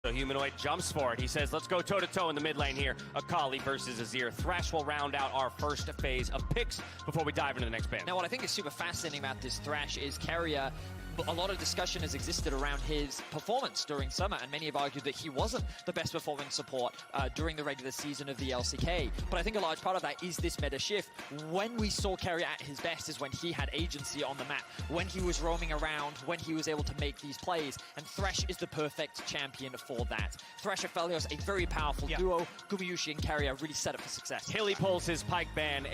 So Humanoid jumps for it. He says, let's go toe-to-toe in the mid lane here. Akali versus Azir. Thresh will round out our first phase of picks before we dive into the next band. Now, what I think is super fascinating about this Thresh is Carrier. A lot of discussion has existed around his performance during summer, and many have argued that he wasn't the best performing support during the regular season of the LCK. But I think a large part of that is this meta shift. When we saw Carrier at his best is when he had agency on the map, when he was roaming around, when he was able to make these plays, and Thresh is the perfect champion for that. Thresh and Felios, a very powerful duo. Gumayusi and Carrier really set up for success. Hilly pulls his Pyke ban,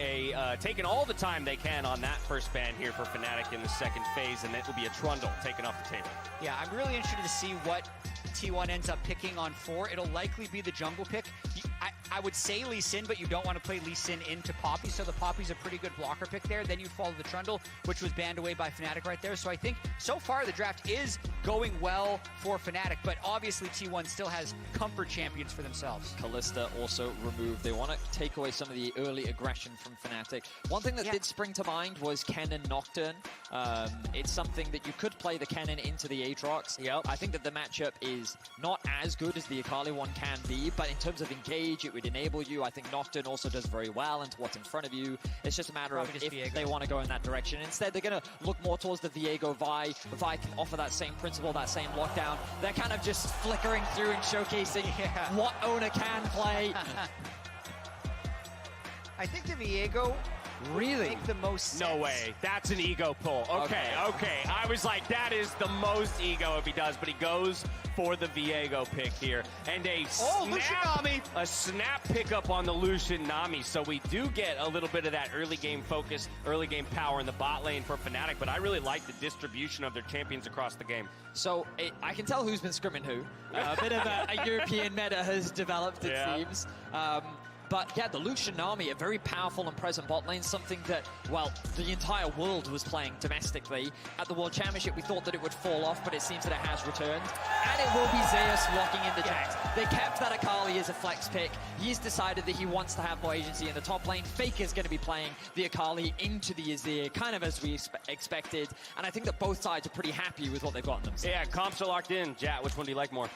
taking all the time they can on that first ban here for Fnatic in the second phase, and it will be a Trundle taken off the table. Yeah, I'm really interested to see what T1 ends up picking on 4. It'll likely be the jungle pick. I would say Lee Sin, but you don't want to play Lee Sin into Poppy, so the Poppy's a pretty good blocker pick there. Then you follow the Trundle, which was banned away by Fnatic right there. So I think so far the draft is going well for Fnatic, but obviously T1 still has comfort champions for themselves. Kalista also removed. They want to take away some of the early aggression from Fnatic. One thing that did spring to mind was Kennen Nocturne. It's something that you could play the Kennen into the Aatrox. I think that the matchup is not as good as the Akali one can be, but in terms of engage, it would enable you. I think Nocturne also does very well into what's in front of you. It's just a matter of if Viego. They want to go in that direction. Instead, they're going to look more towards the Viego Vi. Vi can offer that same principle, that same lockdown. They're kind of just flickering through and showcasing what owner can play. I think the Viego really make the most sense. No way. That's an ego pull. Okay. I was like, that is the most ego if he does, but he goes for the Viego pick here. And a snap pickup on the Lucian Nami. So we do get a little bit of that early game focus, early game power in the bot lane for Fnatic, but I really like the distribution of their champions across the game. So I can tell who's been scrimming who. A bit of a European meta has developed, it seems. But yeah, the Lucian Nami, a very powerful and present bot lane, something that, well, the entire world was playing domestically. At the World Championship, we thought that it would fall off, but it seems that it has returned. And it will be Zeus walking in the Jax. They kept that Akali as a flex pick. He's decided that he wants to have more agency in the top lane. Faker's going to be playing the Akali into the Azir, kind of as we expected. And I think that both sides are pretty happy with what they've gotten themselves. Yeah, comps are locked in. Jat, which one do you like more?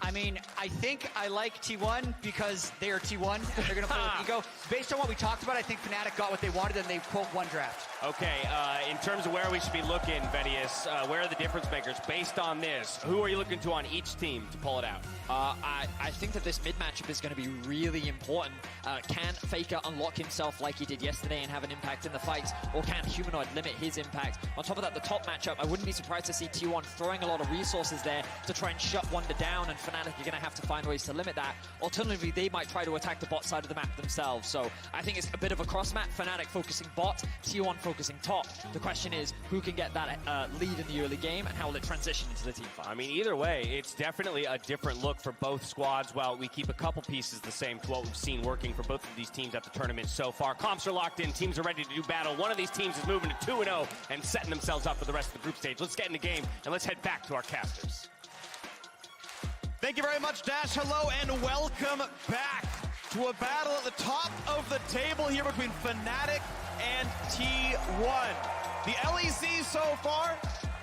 I mean, I think I like T1 because they are T1 and they're going to play with ego. Based on what we talked about, I think Fnatic got what they wanted and they quote one draft. Okay, in terms of where we should be looking, Vedius, where are the difference makers? Based on this, who are you looking to on each team to pull it out? I think that this mid matchup is going to be really important. Can Faker unlock himself like he did yesterday and have an impact in the fights, or can Humanoid limit his impact? On top of that, the top matchup, I wouldn't be surprised to see T1 throwing a lot of resources there to try and shut Wonder down, and Fnatic are going to have to find ways to limit that. Alternatively, they might try to attack the bot side of the map themselves. So I think it's a bit of a cross map. Fnatic focusing bot, T1 focusing top. The question is, who can get that lead in the early game, and how will it transition into the team fight? I mean, either way, it's definitely a different look for both squads. While we keep a couple pieces the same to what we've seen working for both of these teams at the tournament so far. Comps are locked in. Teams are ready to do battle. One of these teams is moving to 2-0 and setting themselves up for the rest of the group stage. Let's get in the game, and let's head back to our casters. Thank you very much, Dash. Hello and welcome back to a battle at the top of the table here between Fnatic and T1. The LEC so far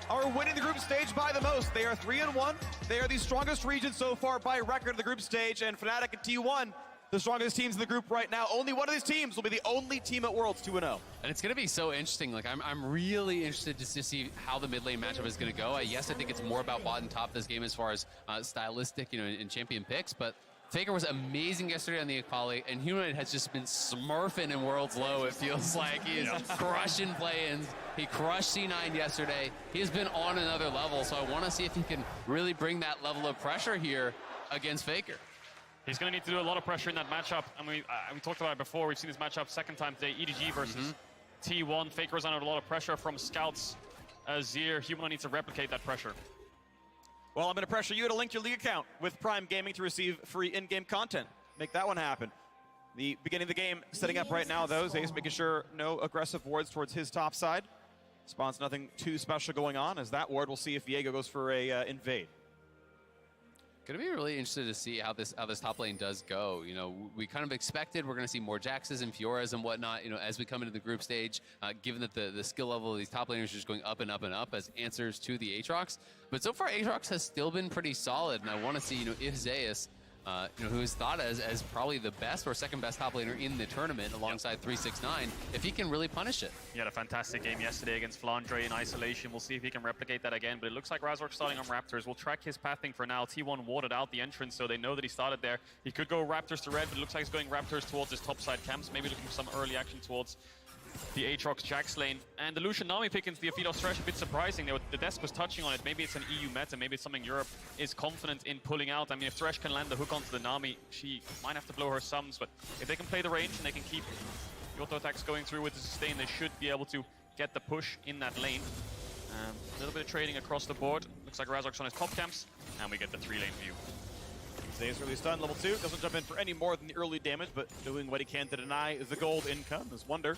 are winning the group stage by the most. They are 3-1. They are the strongest region so far by record of the group stage, and Fnatic and T1, the strongest teams in the group right now. Only one of these teams will be the only team at Worlds 2-0. And it's going to be so interesting. Like, I'm really interested to see how the mid lane matchup is going to go. Yes, I think it's more about bot and top this game as far as stylistic, in champion picks, but Faker was amazing yesterday on the Akali, and Humanoid has just been smurfing in Worlds Low, it feels like. He is crushing play-ins. He crushed C9 yesterday. He has been on another level, so I want to see if he can really bring that level of pressure here against Faker. He's going to need to do a lot of pressure in that matchup, and we talked about it before. We've seen this matchup second time today, EDG versus T1. Faker's under a lot of pressure from scouts. Azir, Humanoid needs to replicate that pressure. Well, I'm going to pressure you to link your league account with Prime Gaming to receive free in-game content. Make that one happen. The beginning of the game setting up right now, though. Zace making sure no aggressive wards towards his top side. Spawns nothing too special going on, as that ward, we'll see if Viego goes for a invade. Gonna be really interested to see how this top lane does go. You know, we kind of expected we're gonna see more Jaxes and Fioras and whatnot, you know, as we come into the group stage, given that the skill level of these top laners is just going up and up and up as answers to the Aatrox. But so far, Aatrox has still been pretty solid, and I want to see, you know, if Zeus, you know, who is thought as probably the best or second best top laner in the tournament alongside 369, if he can really punish it. He had a fantastic game yesterday against Flandre in isolation. We'll see if he can replicate that again, but it looks like Razork starting on Raptors. We'll track his pathing for now. T1 warded out the entrance, so they know that he started there. He could go Raptors to red, but it looks like he's going Raptors towards his top side camps, maybe looking for some early action towards the Aatrox Jax lane. And the Lucian Nami pick into the Aphidos Thresh, a bit surprising. The desk was touching on it. Maybe it's an EU meta, maybe it's something Europe is confident in pulling out. I mean, if Thresh can land the hook onto the Nami, she might have to blow her sums, but if they can play the range and they can keep the auto attacks going through with the sustain, they should be able to get the push in that lane. A little bit of trading across the board. Looks like Razork's on his top camps, and we get the 3-lane view. Zeus early stun, level 2. Doesn't jump in for any more than the early damage, but doing what he can to deny the gold income. As Wonder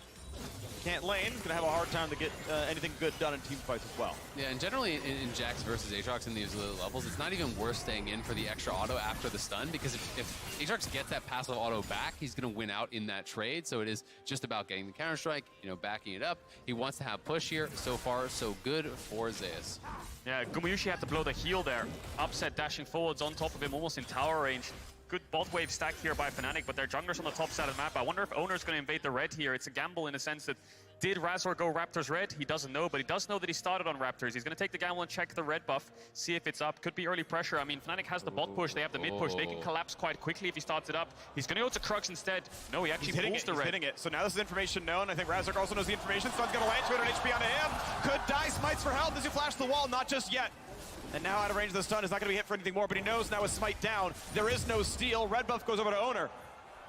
can't lane, gonna have a hard time to get anything good done in team fights as well. Yeah, and generally in Jax versus Aatrox in these little levels, it's not even worth staying in for the extra auto after the stun, because if Aatrox gets that passive auto back, he's gonna win out in that trade. So it is just about getting the counter strike, you know, backing it up. He wants to have push here. So far, so good for Zeus. Yeah, Gumayushi had to blow the heal there. Upset dashing forwards on top of him, almost in tower range. Good bot wave stacked here by Fnatic, but their jungler's on the top side of the map. I wonder if Owner's going to invade the red here. It's a gamble in the sense that, did Razor go Raptors red? He doesn't know, but he does know that he started on Raptors. He's going to take the gamble and check the red buff, see if it's up. Could be early pressure. I mean, Fnatic has the bot push, they have the mid push. They can collapse quite quickly if he starts it up. He's going to go to Crux instead. No, he actually pulls the red. He's hitting it. So now this is information known. I think Razork also knows the information. Stun's going to land 200 HP onto him. Could die, smites for health as he flashes the wall. Not just yet. And now out of range of the stun is not going to be hit for anything more, but he knows now with smite down, there is no steal. Red buff goes over to Owner.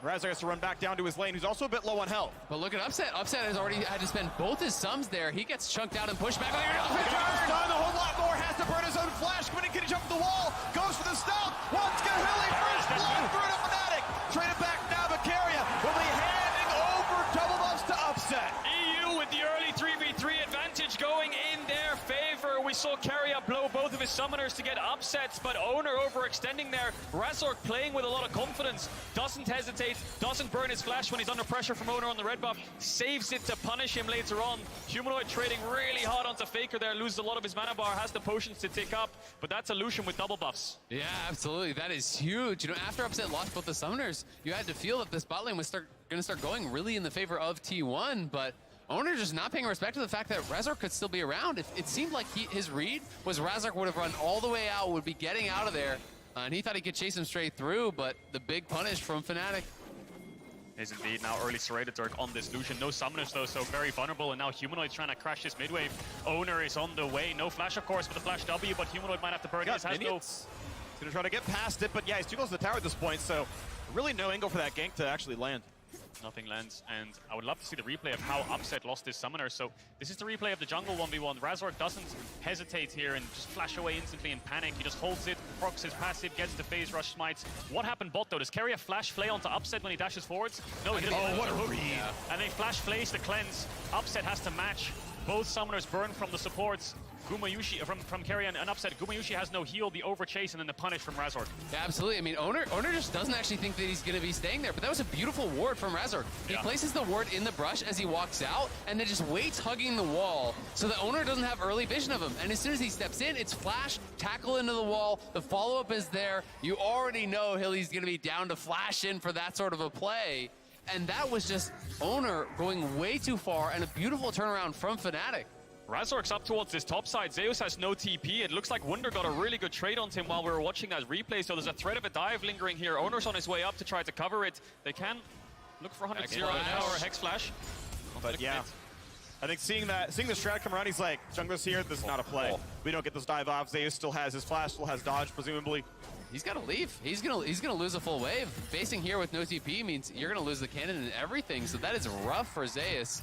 Razor has to run back down to his lane, who's also a bit low on health. But look at Upset. Upset has already had to spend both his sums there. He gets chunked out and pushed back. Stun, a whole lot more, has to burn his own flash. Coming in, can he jump the wall? Goes for the stealth. Wants to get Hilly. First blood through to Fnatic. Trade it back now, Vicaria will be handing over double buffs to Upset. EU with the early 3v3 advantage going in their favor. We saw Keria blow both of his summoners to get upsets, but Owner overextending there. Razork playing with a lot of confidence, doesn't hesitate, doesn't burn his flash when he's under pressure from Owner on the red buff, saves it to punish him later on. Humanoid trading really hard onto Faker there, loses a lot of his mana bar, has the potions to tick up, but that's a Lucian with double buffs. Yeah, absolutely. That is huge. You know, after Upset lost both the summoners, you had to feel that this bot lane was going to start going really in the favor of T1, but Owner just not paying respect to the fact that Razork could still be around. It seemed like his read was Razork would have run all the way out, would be getting out of there, and he thought he could chase him straight through, but the big punish from Fnatic. Is indeed now early Serrated Dirk on this Lucian. No summoners though, so very vulnerable, and now Humanoid's trying to crash this mid wave. Owner is on the way. No flash, of course, with the flash W, but Humanoid might have to burn his. Has no... He's going to try to get past it, but yeah, he's too close to the tower at this point, so really no angle for that gank to actually land. Nothing lands, and I would love to see the replay of how Upset lost his summoner. So this is the replay of the jungle 1v1. Razork doesn't hesitate here and just flash away instantly in panic. He just holds it, procs his passive, gets the phase rush smites. What happened bot though? Does Keria flash flay onto Upset when he dashes forwards? No, he didn't. Oh, what a read. Yeah. And they flash flays to cleanse. Upset has to match. Both summoners burn from the supports. Gumayushi from Keria and Upset. Gumayushi has no heal, the overchase, and then the punish from Razork. Yeah, absolutely. I mean, Owner just doesn't actually think that he's going to be staying there, but that was a beautiful ward from Razork. He places the ward in the brush as he walks out, and then just waits hugging the wall, so the Owner doesn't have early vision of him. And as soon as he steps in, it's flash, tackle into the wall, the follow-up is there. You already know Hilly's going to be down to flash in for that sort of a play. And that was just Owner going way too far, and a beautiful turnaround from Fnatic. Razork's up towards this top side. Zeus has no TP. It looks like Wunder got a really good trade on him while we were watching that replay, so there's a threat of a dive lingering here. Owner's on his way up to try to cover it. They can look for 100-0 now or a Hex Flash. But yeah, I think seeing the strat come around, he's like, jungler's here, this is not a play. We don't get this dive off. Zeus still has his flash, still has dodge, presumably. He's got to leave. He's gonna lose a full wave. Facing here with no TP means you're gonna lose the cannon and everything, so that is rough for Zeus.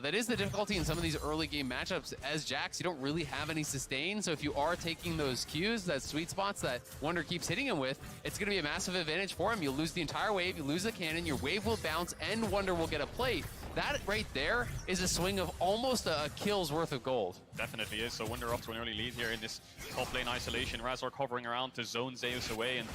That is the difficulty in some of these early game matchups. As Jax, you don't really have any sustain, so if you are taking those Qs, that sweet spots that Wunder keeps hitting him with, it's going to be a massive advantage for him. You'll lose the entire wave, you lose the cannon, your wave will bounce, and Wunder will get a plate. that right there is a swing of almost a kill's worth of gold. Definitely is. So Wunder off to an early lead here in this top lane isolation. Razork hovering around to zone Zeus away, and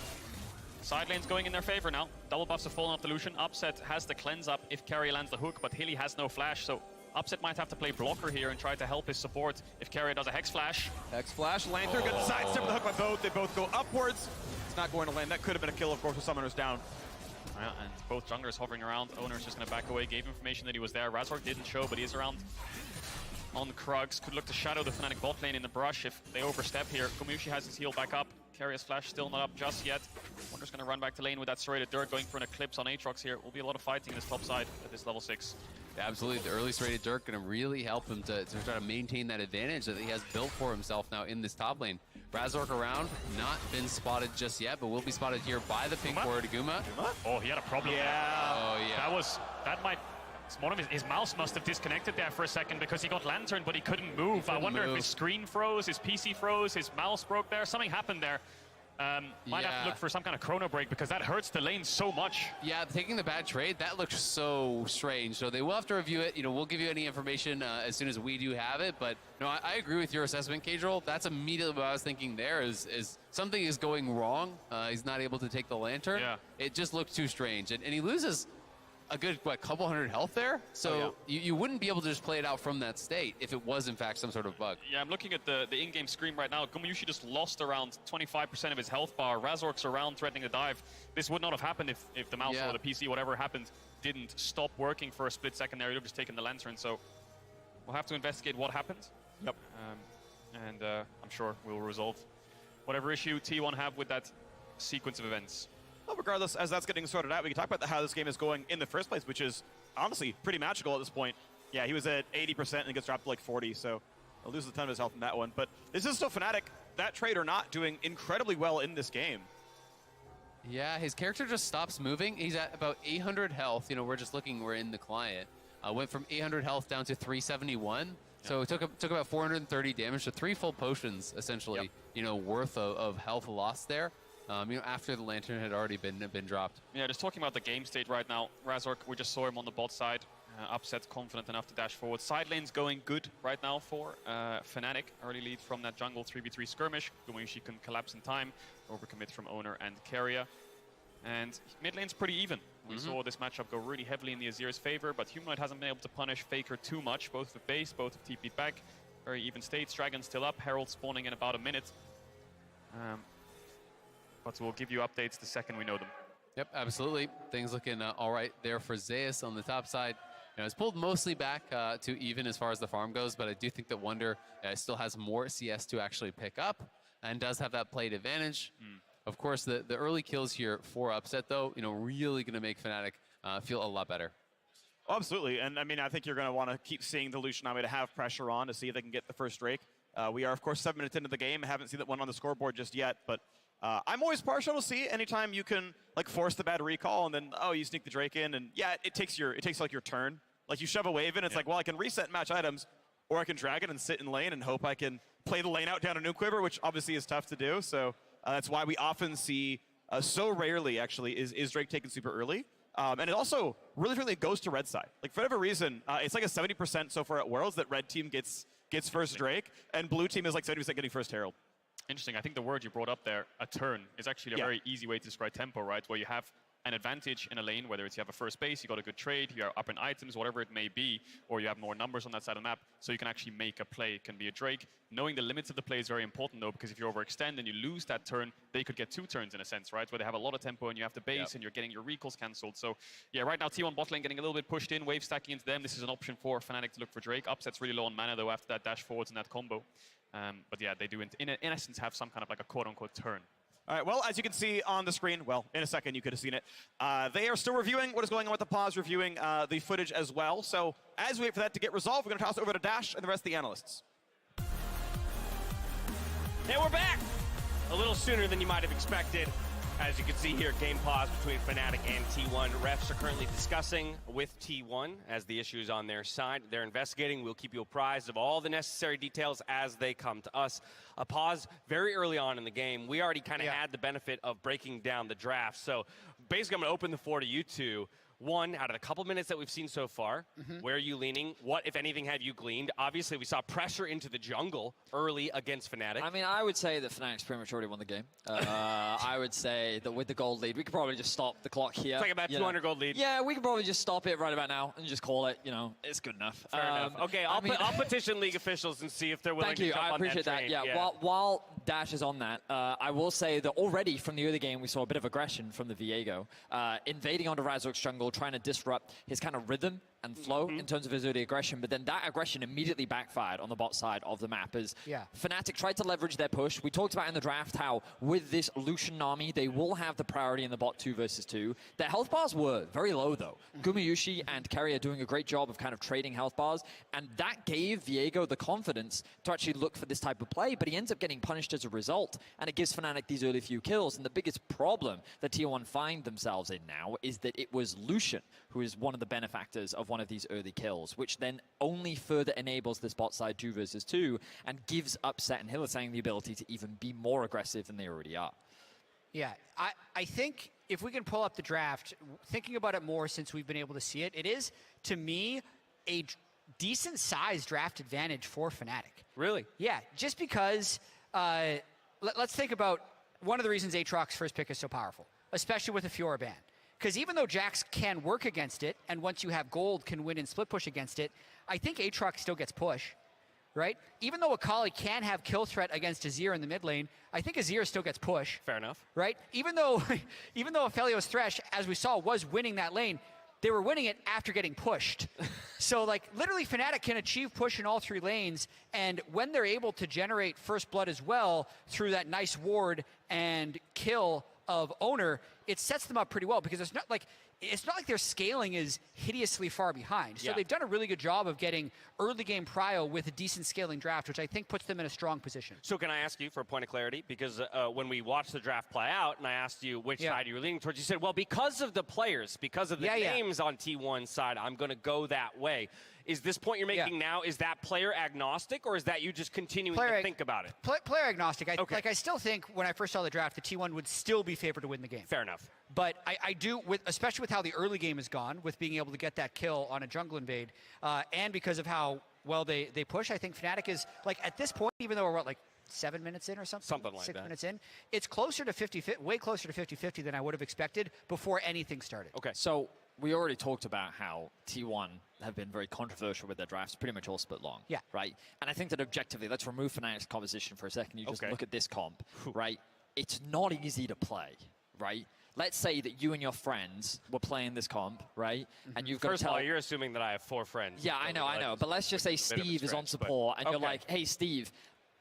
side lane's going in their favor now. Double buffs have fallen off the Lucian. Upset has the cleanse up if Carry lands the hook, but Hilly has no flash, so Upset might have to play blocker here and try to help his support if Carry does a Hex Flash. Hex Flash, Lantern gets the sidestep with the hook by both. They both go upwards. It's not going to land. That could have been a kill, of course, with Summoners down. Yeah, and both junglers hovering around. Owner's just going to back away, gave information that he was there. Razork didn't show, but he is around on the Krugs. Could look to shadow the Fnatic bot lane in the brush if they overstep here. Komushi has his heal back up. Carrier's flash still not up just yet. Wunder's going to run back to lane with that serrated dirt, going for an Eclipse on Aatrox here. Will be a lot of fighting in this top side at this level 6. Yeah, absolutely. The early serrated dirt going to really help him to try to maintain that advantage that he has built for himself now in this top lane. Razork around, not been spotted just yet, but will be spotted here by the pink ward, Guma. Oh, he had a problem there. Oh, yeah. That might... One of his mouse must have disconnected there for a second because he got Lantern, but he couldn't move. I wonder if his screen froze, his PC froze, his mouse broke there. Something happened there. Might have to look for some kind of chrono break because that hurts the lane so much. Yeah, taking the bad trade, that looks so strange. So they will have to review it. You know, we'll give you any information as soon as we do have it. But no, I agree with your assessment, Cadril. That's immediately what I was thinking there is something is going wrong. He's not able to take the Lantern. Yeah. It just looked too strange. And he loses a good, couple hundred health there? So you wouldn't be able to just play it out from that state if it was, in fact, some sort of bug. Yeah, I'm looking at the in-game screen right now. Gumyushi just lost around 25% of his health bar. Razork's around threatening to dive. This would not have happened if the mouse or the PC, whatever happened, didn't stop working for a split second there. He would have just taken the Lantern. So we'll have to investigate what happened. Yep. And I'm sure we'll resolve whatever issue T1 have with that sequence of events. Well, regardless, as that's getting sorted out, we can talk about how this game is going in the first place, which is honestly pretty magical at this point. Yeah, he was at 80% and gets dropped to like 40, so he'll lose a ton of his health in that one. But this is still Fnatic, that trade or not, doing incredibly well in this game. Yeah, his character just stops moving. He's at about 800 health. You know, we're just looking, we're in the client. Went from 800 health down to 371. So it took about 430 damage to 3 full potions, essentially, you know, worth of health lost there. You know, after the Lantern had already been dropped. Yeah, just talking about the game state right now. Razork, we just saw him on the bot side. Upset, confident enough to dash forward. Side lane's going good right now for Fnatic. Early lead from that jungle 3v3 skirmish. Gumushi can collapse in time. Overcommit from Owner and Carrier. And mid lane's pretty even. We saw this matchup go really heavily in the Azir's favor, but Humanoid hasn't been able to punish Faker too much, both with base, both with TP'd back. Very even states. Dragon still up. Herald spawning in about a minute. But we'll give you updates the second we know them. Yep, absolutely. Things looking all right there for Zeus on the top side. You know, it's pulled mostly back to even as far as the farm goes, but I do think that Wunder still has more CS to actually pick up and does have that played advantage. Of course, the early kills here for Upset, though, you know, really going to make Fnatic feel a lot better. Oh, absolutely, and I mean, I think you're going to want to keep seeing the Lucian Army to have pressure on to see if they can get the first Drake. We are, of course, 7 minutes into the game. I haven't seen that one on the scoreboard just yet, but I'm always partial to see anytime you can like force the bad recall and then you sneak the Drake in, and yeah, it takes like your turn. Like you shove a wave in, it's like, well, I can reset match items, or I can drag it and sit in lane and hope I can play the lane out down a new quiver, which obviously is tough to do. So that's why we often see so rarely actually is Drake taken super early. And it also really goes to red side. Like for whatever reason, it's like a 70% so far at Worlds that red team gets first Drake, and blue team is like 70% getting first Herald. Interesting. I think the word you brought up there, a turn, is actually a very easy way to describe tempo, right? Where you have an advantage in a lane, whether it's you have a first base, you got a good trade, you are up in items, whatever it may be, or you have more numbers on that side of the map, so you can actually make a play. It can be a Drake. Knowing the limits of the play is very important, though, because if you overextend and you lose that turn, they could get 2 turns in a sense, right? Where they have a lot of tempo and you have the base and you're getting your recalls cancelled. So, yeah, right now T1 bot lane getting a little bit pushed in, wave stacking into them. This is an option for Fnatic to look for Drake. Upset's really low on mana, though, after that dash forwards and that combo. But yeah, they do, in essence, have some kind of like a quote-unquote turn. All right, well, as you can see on the screen, well, in a second you could have seen it, they are still reviewing what is going on with the pause, reviewing the footage as well. So as we wait for that to get resolved, we're going to toss it over to Dash and the rest of the analysts. And we're back! A little sooner than you might have expected. As you can see here, game pause between Fnatic and T1. Refs are currently discussing with T1 as the issue is on their side. They're investigating. We'll keep you apprised of all the necessary details as they come to us. A pause very early on in the game. We already kind of had the benefit of breaking down the draft. So basically, I'm going to open the floor to you two. One, out of the couple minutes that we've seen so far, where are you leaning? What, if anything, have you gleaned? Obviously, we saw pressure into the jungle early against Fnatic. I mean, I would say that Fnatic's pretty much already won the game. I would say that with the gold lead, we could probably just stop the clock here. It's like about 200 gold lead. Yeah, we could probably just stop it right about now and just call it, it's good enough. Fair enough. Okay, I'll petition league officials and see if they're willing to jump I on appreciate that that. train. Yeah. While Dash is on that, I will say that already from the early game, we saw a bit of aggression from the Viego, invading onto Razork's jungle, trying to disrupt his kind of rhythm and flow in terms of his early aggression, but then that aggression immediately backfired on the bot side of the map as Fnatic tried to leverage their push. We talked about in the draft how with this Lucian army, they will have the priority in the bot 2 versus 2. Their health bars were very low though. Gumayusi and Kerry are doing a great job of kind of trading health bars, and that gave Viego the confidence to actually look for this type of play, but he ends up getting punished as a result, and it gives Fnatic these early few kills. And the biggest problem that T1 find themselves in now is that it was Lucian who is one of the benefactors of one of these early kills, which then only further enables this bot side 2 versus 2 and gives Upset and Hylissang the ability to even be more aggressive than they already are. Yeah, I think if we can pull up the draft, thinking about it more since we've been able to see it, it is, to me, a decent-sized draft advantage for Fnatic. Really? Yeah, just because, let's think about one of the reasons Aatrox's first pick is so powerful, especially with a Fiora ban. Because even though Jax can work against it, and once you have gold, can win in split push against it, I think Aatrox still gets push, right? Even though Akali can have kill threat against Azir in the mid lane, I think Azir still gets push. Fair enough. Right? Even though Aphelios Thresh, as we saw, was winning that lane, they were winning it after getting pushed. So, literally, Fnatic can achieve push in all 3 lanes, and when they're able to generate first blood as well through that nice ward and kill of Owner, it sets them up pretty well because it's not like their scaling is hideously far behind. So they've done a really good job of getting early game prio with a decent scaling draft, which I think puts them in a strong position. So can I ask you for a point of clarity? Because when we watched the draft play out and I asked you which side you were leaning towards, you said, well, because of the players, because of the names on T1's side, I'm going to go that way. Is this point you're making now, is that player agnostic, or is that you just continuing to think about it? Player agnostic. I still think when I first saw the draft, the T1 would still be favored to win the game. Fair enough. But I do, especially with how the early game has gone, with being able to get that kill on a jungle invade, and because of how well they push, I think Fnatic is, at this point, even though we're, 7 minutes in or something? Something like 6 that. minutes in. It's closer to 50-50, way closer to 50-50 than I would have expected before anything started. Okay. So we already talked about how T1 have been very controversial with their drafts, pretty much all split long. Yeah. Right? And I think that objectively, let's remove Fnatic's composition for a second. You just look at this comp, right? It's not easy to play, right? Let's say that you and your friends were playing this comp, right? And you've got First to of tell... all, you're assuming that I have 4 friends. Yeah, I know. But let's just say Steve is on support, and you're like, hey, Steve,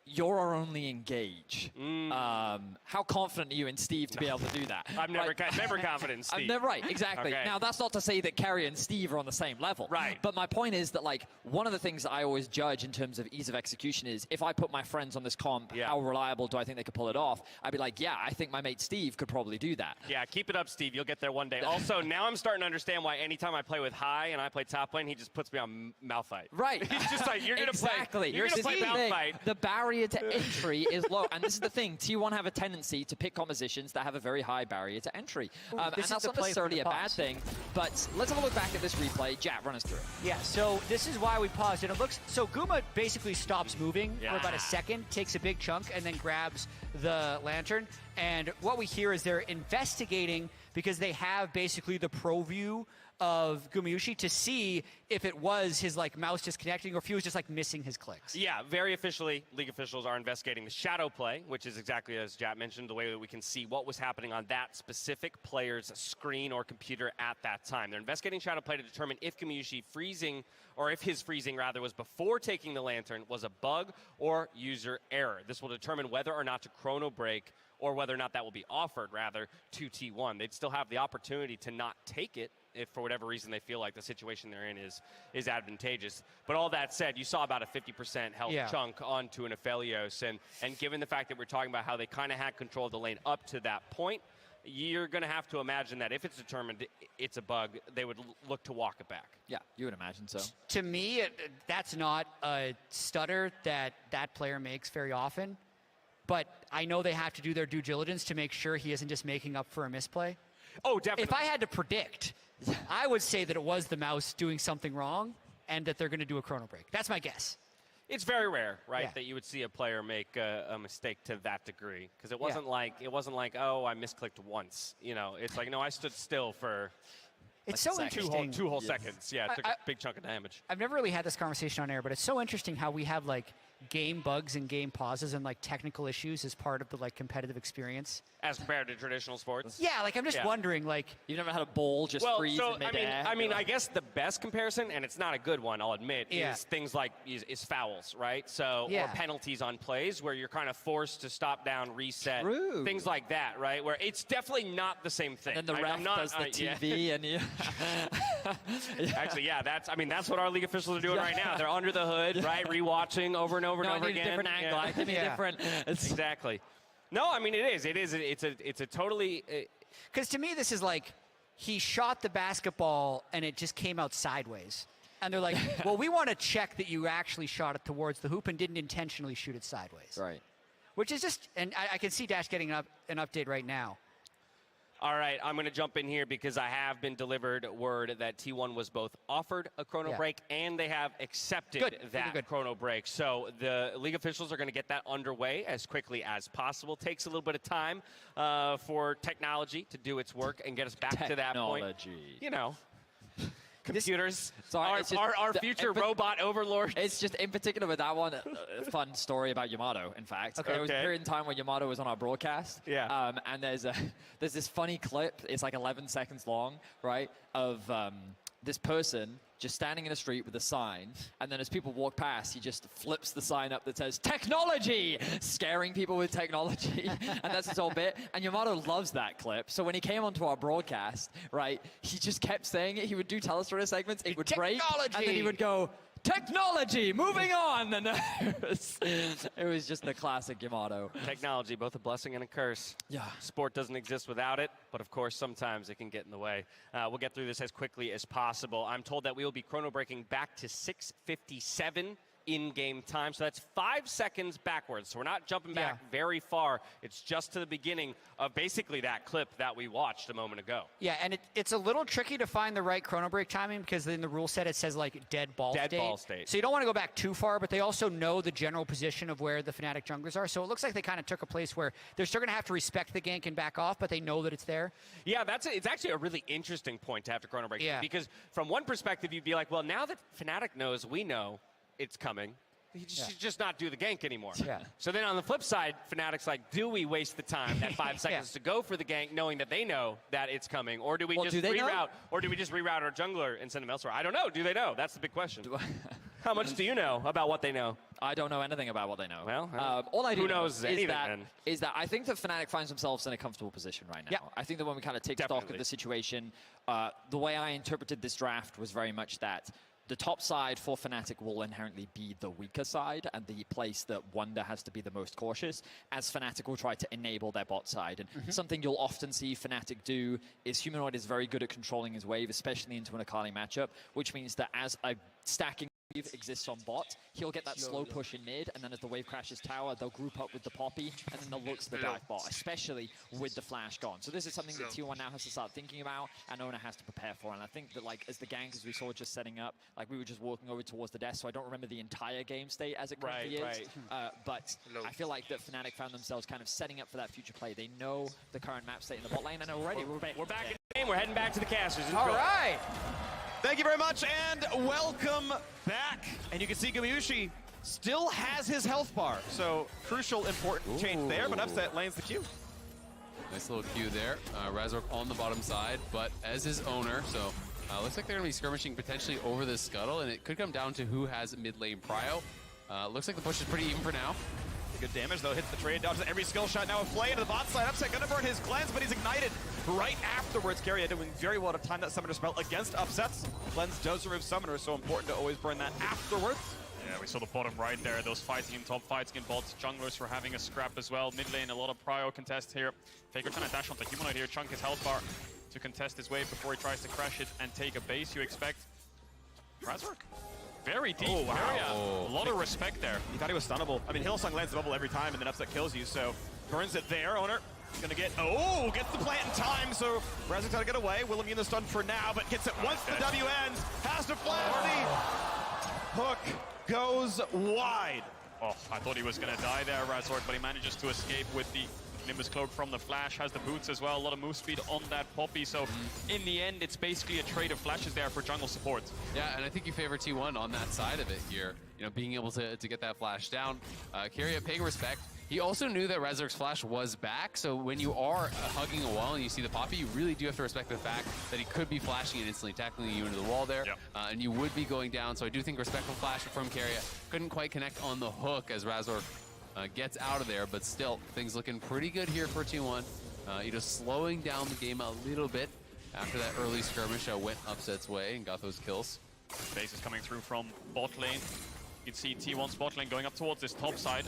you're our only engage. How confident are you in Steve to be able to do that? I'm never confident in Steve. Right, exactly. Okay. Now, that's not to say that Kerry and Steve are on the same level. Right. But my point is that, one of the things that I always judge in terms of ease of execution is if I put my friends on this comp, how reliable do I think they could pull it off? I'd be like, yeah, I think my mate Steve could probably do that. Yeah, keep it up, Steve. You'll get there one day. Also, now I'm starting to understand why anytime I play with High and I play top lane, he just puts me on Malphite. Right. He's just like, you're going to play. You're going to play Malphite. The barrier to entry is low. And this is the thing. T1 have a tendency to pick compositions that have a very high barrier to entry. And that's not necessarily a bad thing. But let's have a look back at this replay. Jack, run us through it. Yeah, so this is why we paused. And it looks, so Guma basically stops moving for about a second, takes a big chunk, and then grabs the lantern. And what we hear is they're investigating because they have basically the pro view of Gumayusi to see if it was his mouse disconnecting or if he was just missing his clicks. Yeah, very officially, League officials are investigating the shadow play, which is exactly as Jack mentioned, the way that we can see what was happening on that specific player's screen or computer at that time. They're investigating shadow play to determine if Gumayusi freezing, or if his freezing rather was before taking the lantern, was a bug or user error. This will determine whether or not to chrono break or whether or not that will be offered rather to T1. They'd still have the opportunity to not take it if for whatever reason they feel like the situation they're in is advantageous. But all that said, you saw about a 50% health chunk onto an Aphelios, and given the fact that we're talking about how they kind of had control of the lane up to that point, you're going to have to imagine that if it's determined it's a bug, they would look to walk it back. Yeah, you would imagine so. To me, that's not a stutter that player makes very often, but I know they have to do their due diligence to make sure he isn't just making up for a misplay. Oh, definitely. If I had to predict, I would say that it was the mouse doing something wrong and that they're going to do a chrono break. That's my guess. It's very rare, right, Yeah. that you would see a player make a mistake to that degree, because it wasn't like oh, I misclicked once. You know, it's like no, I stood still for It's so interesting. two whole seconds. Yeah, it took a big chunk of damage. I've never really had this conversation on air, but it's so interesting how we have like game bugs and game pauses and like technical issues as part of the like competitive experience. As compared to traditional sports. Yeah, like I'm just wondering, like You've never had a ball just freeze in midair? I mean, I guess the best comparison, and it's not a good one, I'll admit, is things like is fouls, right? So or penalties on plays where you're kind of forced to stop down, reset, things like that, right? Where it's definitely not the same thing. And the ref does the TV and you... Actually, that's what our league officials are doing right now. They're under the hood, right? Rewatching over and over and over I need again. a different angle. I need a different... Exactly. No, I mean, it is. It's a totally... because to me, this is like he shot the basketball and it just came out sideways. And they're like, well, we want to check that you actually shot it towards the hoop and didn't intentionally shoot it sideways. Right. Which is just, and I can see Dash getting an update right now. All right, I'm going to jump in here because I have been delivered word that T1 was both offered a chrono break and they have accepted that chrono break. So the league officials are going to get that underway as quickly as possible. Takes a little bit of time for technology to do its work and get us back to that point. You know. Computers, our future robot overlord. It's just, in particular with that one, a fun story about Yamato, in fact. There was a period in time when Yamato was on our broadcast. Yeah. And there's this funny clip, it's like 11 seconds long, right, of this person just standing in the street with a sign, and then as people walk past, he just flips the sign up that says, technology! Scaring people with technology. And that's his whole bit. And Yamato loves that clip. So when he came onto our broadcast, right, he just kept saying it. He would do Telestorter segments, it would break, and then he would go, technology, moving on! And it was just the classic Yamato. Technology, both a blessing and a curse. Yeah. Sport doesn't exist without it, but of course, sometimes it can get in the way. We'll get through this as quickly as possible. I'm told that we will be chrono breaking back to 6:57 in-game time, so that's 5 seconds backwards. So we're not jumping back very far. It's just to the beginning of basically that clip that we watched a moment ago. Yeah, and it's a little tricky to find the right chrono break timing because in the rule set it says like dead ball state. So you don't want to go back too far, but they also know the general position of where the Fnatic junglers are. So it looks like they kind of took a place where they're still going to have to respect the gank and back off, but they know that it's there. Yeah, it's actually a really interesting point to have to chrono break. Yeah. Because from one perspective, you'd be like, well, now that Fnatic knows, we know it's coming, he should just not do the gank anymore. Yeah. So then on the flip side, Fnatic's like, do we waste the time, that 5 seconds to go for the gank, knowing that they know that it's coming? Or do we just reroute? Or do we just reroute our jungler and send them elsewhere? I don't know. Do they know? That's the big question. How much do you know about what they know? I don't know anything about what they know. Well, all I do who knows is that I think that Fnatic finds themselves in a comfortable position right now. Yeah. I think that when we kind of take stock of the situation, the way I interpreted this draft was very much that the top side for Fnatic will inherently be the weaker side and the place that Wonder has to be the most cautious, as Fnatic will try to enable their bot side. And something you'll often see Fnatic do is Humanoid is very good at controlling his wave, especially into an Akali matchup, which means that as a stacking wave exists on bot, he'll get that slow push in mid, and then as the wave crashes tower, they'll group up with the Poppy, and then they'll look to the dive bot, especially with the flash gone. So this is something that T1 now has to start thinking about, and Owner has to prepare for. And I think that, like, as the gank, as we saw just setting up, like, we were just walking over towards the desk, so I don't remember the entire game state as it currently is. But I feel like that Fnatic found themselves kind of setting up for that future play. They know the current map state in the bot lane, and already we're back in the game. We're heading back to the casters. All right. Thank you very much, and welcome back. And you can see Gumayushi still has his health bar, so crucial, important change there, but Upset lands the Q. Nice little Q there. Razork on the bottom side, but as his owner, so looks like they're going to be skirmishing potentially over the scuttle, and it could come down to who has mid lane prio. Looks like the push is pretty even for now. Good damage, though. Hits the trade, dodges every skill shot. Now a flay into the bot side. Upset gonna burn his cleanse, but he's ignited right afterwards. Keria doing very well to time that summoner spell against Upsets. Cleanse does remove summoner, so important to always burn that afterwards. Yeah, we saw the bottom right there. Those fighting in top, fighting in bots. Junglers for having a scrap as well. Mid lane, a lot of prio contest here. Faker trying to dash onto Humanoid here. Chunk his health bar to contest his wave before he tries to crash it and take a base. You expect Razork. Very deep area. A lot of respect there. He thought he was stunnable. I mean, Hillsong lands the bubble every time, and then Upset kills you, so burns it there. Owner gonna get, gets the plant in time, so so Razor's got to get away. Will immune the stun for now, but gets it once the W ends. Has to flash. Hook goes wide. Oh, I thought he was going to die there, Razork, but he manages to escape with the Nimbus Cloak from the flash, has the boots as well, a lot of move speed on that Poppy, so in the end, it's basically a trade of flashes there for jungle support. Yeah, and I think you favor T1 on that side of it here, you know, being able to get that flash down. Keria paying respect. He also knew that Razork's flash was back, so when you are hugging a wall and you see the Poppy, you really do have to respect the fact that he could be flashing and instantly tackling you into the wall there, and you would be going down, so I do think respectful flash from Keria. Couldn't quite connect on the hook as Razork gets out of there, but still, things looking pretty good here for T1. You know, slowing down the game a little bit after that early skirmish went Upset's way and got those kills. Base is coming through from bot lane. You can see T1's bot lane going up towards this top side.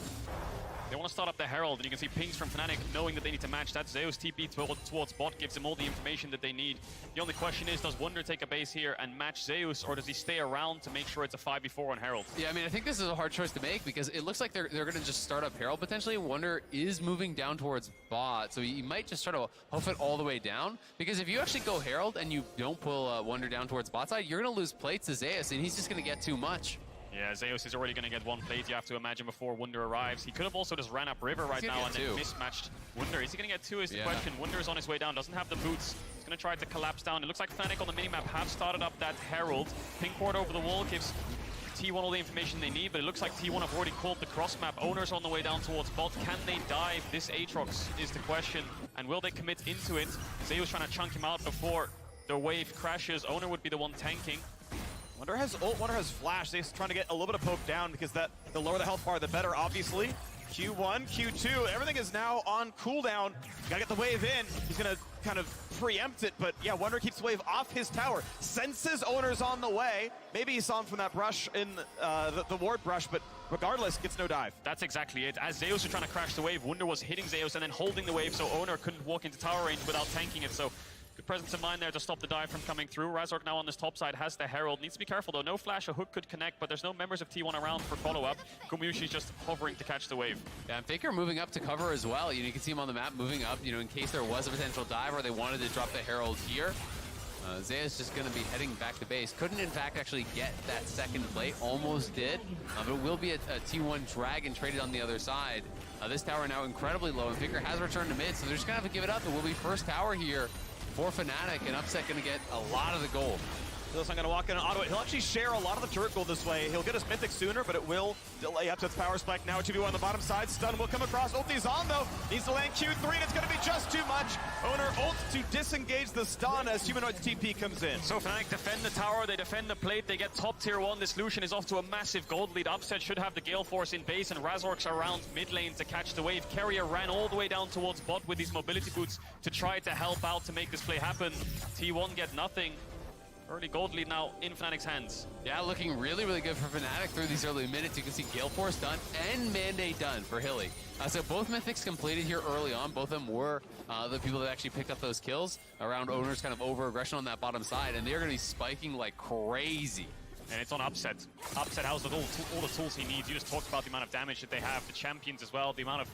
They want to start up the Herald, and you can see pings from Fnatic knowing that they need to match that. Zeus TP towards bot gives them all the information that they need. The only question is, does Wunder take a base here and match Zeus, or does he stay around to make sure it's a 5v4 on Herald? Yeah, I mean, I think this is a hard choice to make because it looks like they're going to just start up Herald potentially. Wunder is moving down towards bot, so you might just try to hoof it all the way down, because if you actually go Herald and you don't pull Wunder down towards bot side, you're going to lose plates to Zeus, and he's just going to get too much. Yeah, Zeus is already going to get one plate, you have to imagine, before Wunder arrives. He could have also just ran up River right now and then mismatched Wunder. Is he going to get two is the question. Wunder is on his way down, doesn't have the boots. He's going to try to collapse down. It looks like Fnatic on the minimap have started up that Herald. Pink ward over the wall gives T1 all the information they need, but it looks like T1 have already called the cross map. Owner's on the way down towards bot. Can they dive this Aatrox is the question, and will they commit into it? Zeus trying to chunk him out before the wave crashes. Owner would be the one tanking. Wunder has ult, Wunder has flash. They're trying to get a little bit of poke down because the lower the health bar, the better, obviously. Q1, Q2, everything is now on cooldown. Gotta get the wave in. He's gonna kind of preempt it, but yeah, Wunder keeps the wave off his tower. Senses Owner's on the way. Maybe he saw him from that brush in the ward brush, but regardless, gets no dive. That's exactly it. As Zeus was trying to crash the wave, Wunder was hitting Zeus and then holding the wave, so Owner couldn't walk into tower range without tanking it. So good presence of mind there to stop the dive from coming through. Razork now on this top side has the Herald. Needs to be careful though. No flash, a hook could connect, but there's no members of T1 around for follow-up. Gumyushi's just hovering to catch the wave. Yeah, and Faker moving up to cover as well. You know, you can see him on the map moving up, you know, in case there was a potential dive or they wanted to drop the Herald here. Zeus just going to be heading back to base. Couldn't, in fact, actually get that second plate. Almost did. But it will be a T1 Dragon traded on the other side. This tower now incredibly low, and Faker has returned to mid, so they're just going to have to give it up. It will be first tower here for Fnatic, and Upset going to get a lot of the gold. Phil's not going to walk in and auto it. He'll actually share a lot of the turret gold this way. He'll get his Mythic sooner, but it will delay Upset's power spike. Now 2v1 on the bottom side. Stun will come across. Ulti's on, though. Needs to land Q3, and it's going to be just too much. Owner ults to disengage the stun as Humanoid's TP comes in. So Fnatic defend the tower, they defend the plate, they get top tier 1. This Lucian is off to a massive gold lead. Upset should have the Gale Force in base, and Razork's around mid lane to catch the wave. Keria ran all the way down towards bot with these mobility boots to try to help out to make this play happen. T1 get nothing. Early gold lead now in Fnatic's hands. Yeah, looking really, really good for Fnatic through these early minutes. You can see Gale Force done and Mandate done for Hilly. So both Mythics completed here early on. Both of them were the people that actually picked up those kills around Owner's kind of over-aggression on that bottom side, and they're going to be spiking like crazy. And it's on Upset. Upset has all the tools he needs. You just talked about the amount of damage that they have, the champions as well, the amount of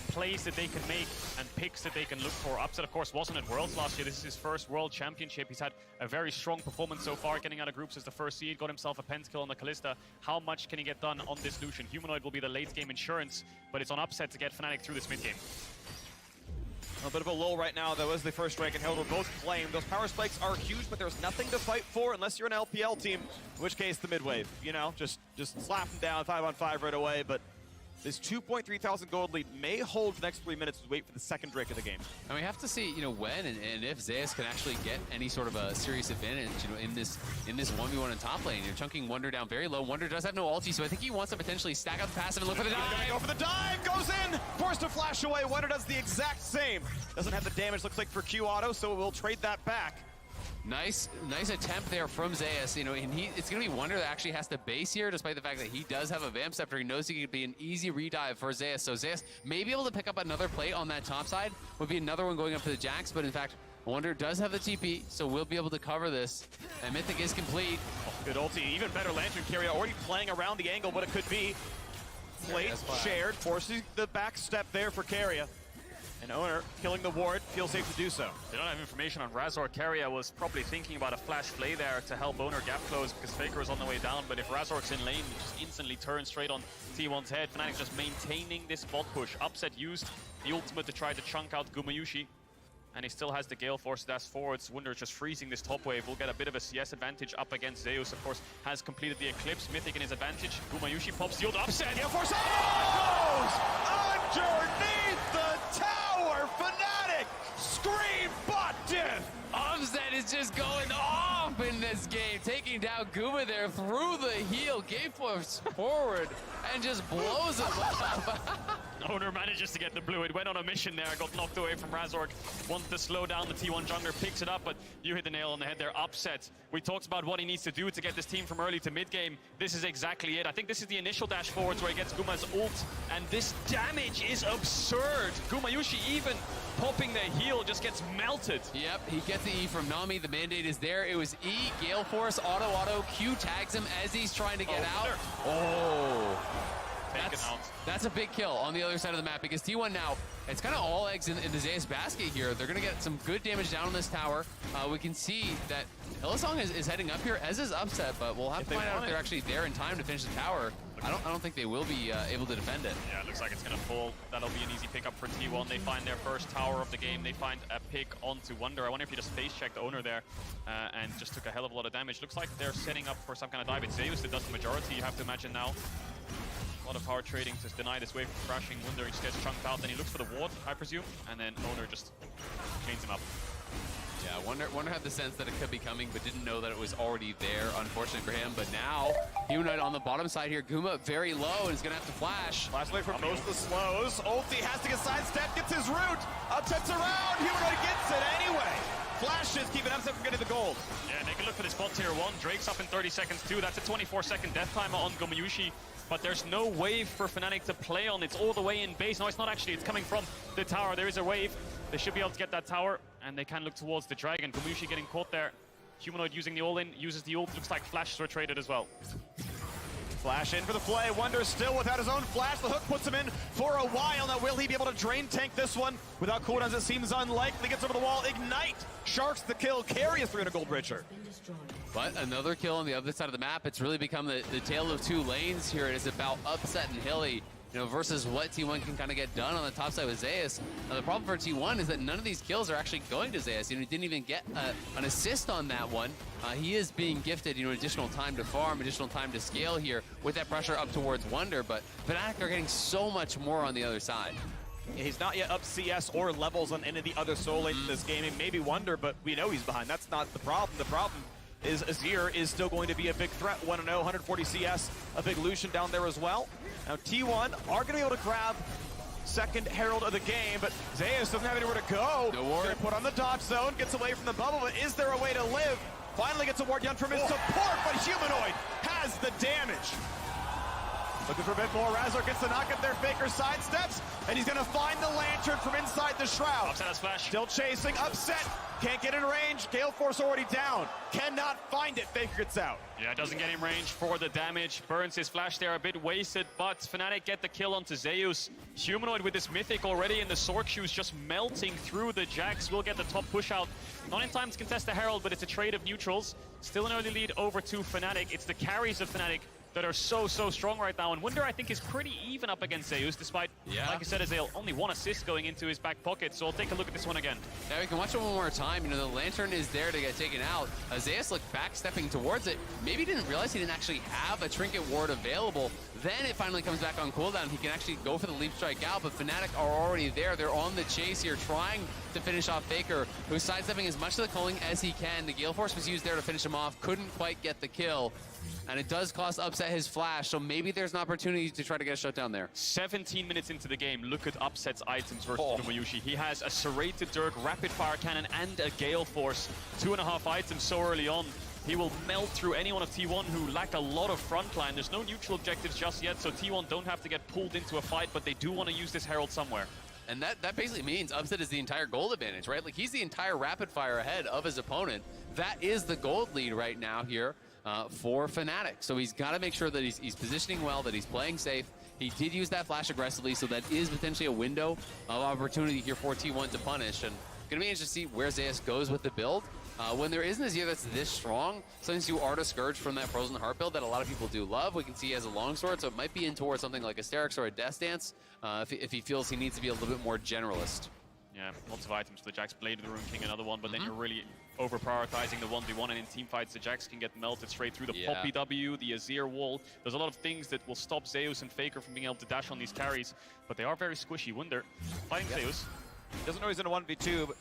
plays that they can make and picks that they can look for. Upset, of course, wasn't at Worlds last year. This is his first World Championship. He's had a very strong performance so far, getting out of groups as the first seed, got himself a pentakill on the Kalista. How much can he get done on this Lucian? Humanoid will be the late-game insurance, but it's on Upset to get Fnatic through this mid-game. A bit of a lull right now, though, as the first Drake and Herald were both claimed. Those power spikes are huge, but there's nothing to fight for unless you're an LPL team, in which case the mid-wave. You know, just slap them down 5-on-5 right away, but this 2.3 thousand gold lead may hold for the next 3 minutes to wait for the second Drake of the game. And we have to see, you know, when and if Zeus can actually get any sort of a serious advantage, you know, in this 1v1 in top lane. You're chunking Wunder down very low. Wunder does have no ulti, so I think he wants to potentially stack up the passive and look for the dive. Gonna go for the dive, goes in, forced to flash away. Wunder does the exact same. Doesn't have the damage, looks like, for Q auto, so we'll trade that back. Nice attempt there from Zeus, you know, and it's going to be Wunder that actually has to base here, despite the fact that he does have a Vamp Scepter. He knows he could be an easy redive for Zeus, so Zeus may be able to pick up another plate on that top side. Would be another one going up to the Jax, but in fact, Wunder does have the TP, so we'll be able to cover this, and Mythic is complete. Oh, good ulti, even better Lantern Carrier, already playing around the angle, what it could be. Plate shared, forcing the back step there for Keria. And Owner killing the ward, feels safe to do so. They don't have information on Razor. Keria was probably thinking about a flash play there to help Owner gap close because Faker is on the way down. But if Razor's in lane, he just instantly turns straight on T1's head. Fnatic just maintaining this bot push. Upset used the ultimate to try to chunk out Gumayushi. And he still has the Gale Force dash forwards. Wunder just freezing this top wave. We'll get a bit of a CS advantage up against Zeus. Of course, has completed the Eclipse. Mythic in his advantage. Gumayushi pops the old Upset. Gale Force goes underneath the tower. Fnatic scream bot death. Upset is just going off in this game, taking down Guma there through the heel, Gale Force forward, and just blows him up. Owner manages to get the blue. It went on a mission there. Got knocked away from Razork. Wanted to slow down the T1 jungler. Picks it up, but you hit the nail on the head there. Upset. We talked about what he needs to do to get this team from early to mid game. This is exactly it. I think this is the initial dash forwards where he gets Guma's ult. And this damage is absurd. Gumayushi even popping the heal just gets melted. Yep, he gets the E from Nami. The mandate is there. It was E, Gale Force, auto, Q tags him as he's trying to get out. Oh. That's a big kill on the other side of the map because T1 now, it's kind of all eggs in the Zeus basket here. They're going to get some good damage down on this tower. We can see that Hillsong is heading up here, as is Upset, but we'll have to find out if they're actually there in time to finish the tower. I don't think they will be able to defend it. Yeah, it looks like it's going to fall. That'll be an easy pickup for T1. They find their first tower of the game. They find a pick onto Wunder. I wonder if he just face checked the Owner there and just took a hell of a lot of damage. Looks like they're setting up for some kind of dive. It's Zeus that does the majority, you have to imagine now. A lot of power trading to deny this wave from crashing. Wunder just gets chunked out. Then he looks for the ward, I presume, and then Owner just chains him up. Yeah, Wunder had the sense that it could be coming, but didn't know that it was already there, unfortunately for him. But now, Humanoid on the bottom side here. Guma very low and is going to have to flash. Last wave for most of the slows. Ulti has to get sidestep, gets his root. Upsets around. Humanoid gets it anyway. Flashes, keeping Upset from getting the gold. Yeah, take a look for this bot tier 1. Drake's up in 30 seconds too. That's a 24-second death timer on Gumayushi. But there's no wave for Fnatic to play on. It's all the way in base. No, it's not actually. It's coming from the tower. There is a wave. They should be able to get that tower, and they can look towards the dragon. Gumayushi getting caught there. Humanoid using the all-in, uses the ult. Looks like flashes were traded as well. Flash in for the play. Wunder still without his own flash. The hook puts him in for a while. Now, will he be able to drain tank this one? Without cooldowns, it seems unlikely. Gets over the wall. Ignite. Sharks the kill. Carry a 300 gold bridger. But another kill on the other side of the map. It's really become the tale of two lanes here. It is about Upset and Hilly, versus what T1 can kind of get done on the top side with Zeus. Now, the problem for T1 is that none of these kills are actually going to Zeus. He didn't even get an assist on that one. He is being gifted, additional time to farm, additional time to scale here with that pressure up towards Wunder. But Fnatic are getting so much more on the other side. He's not yet up CS or levels on any of the other solo lanes in this game. Maybe Wunder, but we know he's behind. That's not the problem. The problem is Azir is still going to be a big threat. 1-0, 140 CS, a big Lucian down there as well. Now T1 are going to be able to grab second Herald of the game, but Zeus doesn't have anywhere to go. No ward. Gonna put on the dodge zone, gets away from the bubble, but is there a way to live? Finally gets a ward down from his support, but Humanoid has the damage. Looking for a bit more. Razor gets the knock up there. Faker sidesteps, and he's going to find the lantern from inside the shroud. Upset has flash. Still chasing. Upset. Can't get in range. Gale Force already down. Cannot find it. Faker gets out. Yeah, doesn't get in range for the damage. Burns his flash there, a bit wasted, but Fnatic get the kill onto Zeus. Humanoid with this Mythic already in the Sork shoes, just melting through the Jax. Will get the top push out. Not in time to contest the Herald, but it's a trade of neutrals. Still an early lead over to Fnatic. It's the carries of Fnatic that are so strong right now. And Wunder, I think, is pretty even up against Zeus, despite, like I said, Azale, only one assist going into his back pocket. So I'll take a look at this one again. Yeah, we can watch it one more time. The lantern is there to get taken out. Zeus looked back, stepping towards it. Maybe didn't realize he didn't actually have a trinket ward available. Then it finally comes back on cooldown. He can actually go for the leap strike out, but Fnatic are already there. They're on the chase here, trying to finish off Faker, who's sidestepping as much of the culling as he can. The Gale Force was used there to finish him off. Couldn't quite get the kill. And it does cost Upset his flash, so maybe there's an opportunity to try to get a shutdown there. 17 minutes into the game, look at Upset's items versus Gumayushi. He has a Serrated Dirk, Rapid Fire Cannon, and a Gale Force. 2.5 items so early on. He will melt through anyone of T1 who lack a lot of frontline. There's no neutral objectives just yet, so T1 don't have to get pulled into a fight, but they do want to use this Herald somewhere. And that basically means Upset is the entire gold advantage, right? Like, he's the entire rapid fire ahead of his opponent. That is the gold lead right now here for Fnatic. So he's got to make sure that he's positioning well, that he's playing safe, He did use that flash aggressively, so that is potentially a window of opportunity here for T1 to punish. And gonna be interesting to see where Zeus goes with the build. When there isn't a Zero that's this strong, sometimes you are to Scourge from that Frozen Heart build that a lot of people do love. We can see he has a longsword, so it might be in towards something like Asterix or a Death Dance if he feels he needs to be a little bit more generalist. Yeah, lots of items for the Jax. Blade of the Rune King, another one, but then you're really over-prioritizing the 1v1, and in teamfights, the Jax can get melted straight through the Poppy W, the Azir wall. There's a lot of things that will stop Zeus and Faker from being able to dash on these carries, but they are very squishy. Wunder fighting Zeus. Doesn't know he's in a 1v2, but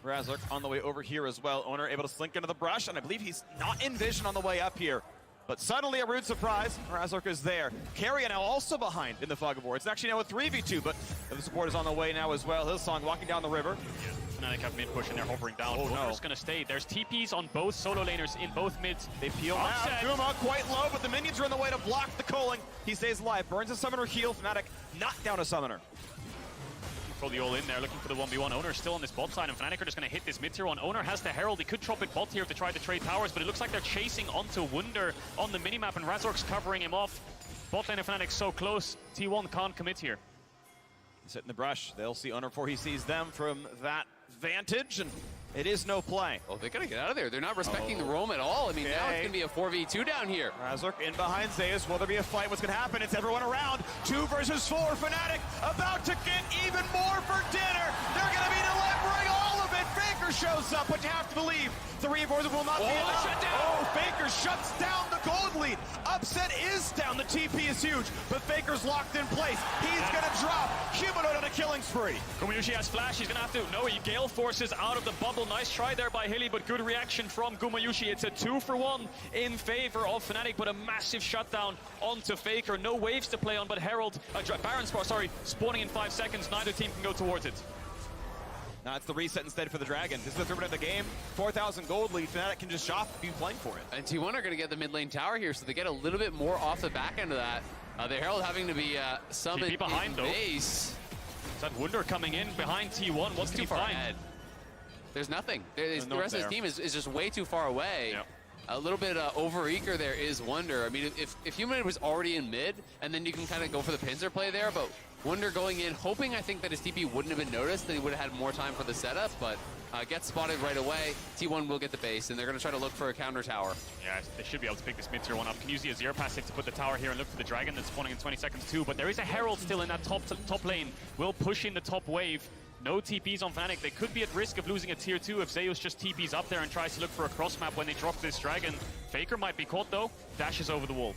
Razork on the way over here as well. Owner able to slink into the brush, and I believe he's not in vision on the way up here. But suddenly a rude surprise, Razork is there. Carrion now also behind in the Fog of War. It's actually now a 3v2, but the support is on the way now as well. Hillsong walking down the river. Fnatic have mid push and they're hovering down. Oh, no. Just gonna stay. There's TPs on both solo laners in both mids. They peel now. Kuma quite low, but the minions are on the way to block the culling. He stays alive. Burns a summoner heal. Fnatic not down a summoner. Throw the all in there, looking for the 1v1. Owner still on this bot side, and Fnatic are just going to hit this mid tier one. Owner has the Herald. He could drop it bot here to try to trade towers, but it looks like they're chasing onto Wunder on the minimap, and Razork's covering him off. Bot lane of Fnatic so close. T1 can't commit here. Sit in the brush. They'll see Owner before he sees them from that vantage, and it is no play. Oh, they gotta get out of there. They're not respecting the roam at all. I mean, now it's gonna be a 4v2 down here. Razork in behind Zeus. Will there be a fight? What's gonna happen? It's everyone around. 2 versus 4. Fnatic about to get even more for dinner. They're gonna be delivering all of it. Faker shows up, but you have to believe the reinforcement will not be enough. Oh, Faker shuts down the gold lead. Upset is down. The TP is huge, but Faker's locked in place. He's gonna drop Humanoid on a killing spree. Gumayusi has flash. He's gonna have to. No, he gale forces out of the bubble. Nice try there by Hilly, but good reaction from Gumayusi. It's a 2-for-1 in favor of Fnatic, but a massive shutdown onto Faker. No waves to play on, but Herald, Baron spawning in 5 seconds. Neither team can go towards it. Now it's the reset instead for the Dragon. This is the 3rd minute of the game. 4,000 gold lead. Fnatic can just shop, be playing for it. And T1 are going to get the mid lane tower here, so they get a little bit more off the back end of that. The Herald having to be summoned TP behind, in though. base. Is that Wunder coming in behind T1? What's too far ahead. There's nothing. The rest of his team is just way too far away. Yep. A little bit over-eager there is Wunder. I mean, if Humanoid was already in mid, and then you can kind of go for the pincer play there, but Wunder going in, hoping I think that his TP wouldn't have been noticed, that he would have had more time for the setup, but gets spotted right away. T1 will get the base, and they're going to try to look for a counter tower. Yeah, they should be able to pick this mid-tier one up. Can use the Azir passive to put the tower here and look for the Dragon that's spawning in 20 seconds too, but there is a Herald still in that top lane. Will push in the top wave. No TPs on Fnatic. They could be at risk of losing a tier 2 if Zeus just TPs up there and tries to look for a cross map when they drop this Dragon. Faker might be caught though. Dashes over the wall.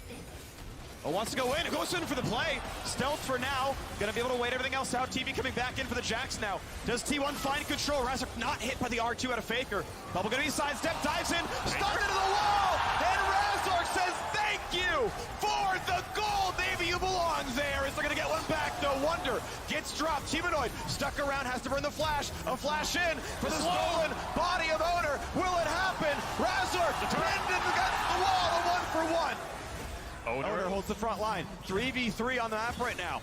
Oh, wants to go in. It goes in for the play. Stealth for now. Gonna be able to wait everything else out. TV coming back in for the Jax now. Does T1 find control? Razork not hit by the R2 out of Faker. Bubble gonna be sidestep. Dives in. Stuck into the wall. And Razork says thank you for the gold. Maybe you belong there. Is they're gonna get one back though. Wunder gets dropped. Humanoid stuck around. Has to burn the flash. A flash in for the stolen body of Owner. Will it happen? Razork pinned against the wall. A 1-for-1. Owner holds the front line. 3v3 on the map right now.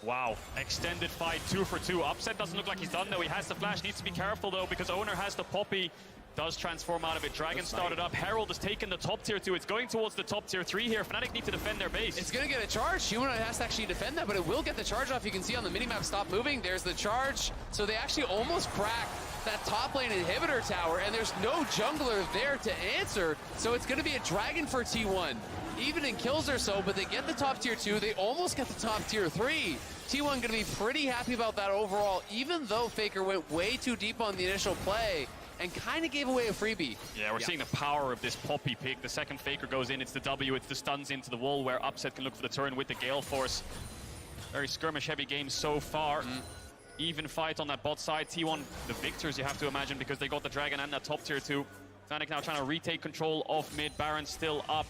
Wow, extended fight, 2-for-2. Upset doesn't look like he's done though. He has the flash, needs to be careful though because Owner has the Poppy. Does transform out of it. Dragon started up. Herald has taken the top tier 2. It's going towards the top tier 3 here. Fnatic need to defend their base. It's going to get a charge. Humanoid has to actually defend that, but it will get the charge off. You can see on the minimap, stop moving. There's the charge. So they actually almost crack that top lane inhibitor tower, and there's no jungler there to answer. So it's going to be a Dragon for T1. Even in kills or so, but they get the top tier 2. They almost get the top tier 3. T1 going to be pretty happy about that overall, even though Faker went way too deep on the initial play and kind of gave away a freebie. Yeah, we're seeing the power of this Poppy pick. The second Faker goes in, it's the W, it's the stuns into the wall where Upset can look for the turn with the Gale Force. Very skirmish-heavy game so far. Even fight on that bot side. T1, the victors, you have to imagine, because they got the Dragon and that top tier 2. Fnatic now trying to retake control of mid. Baron still up.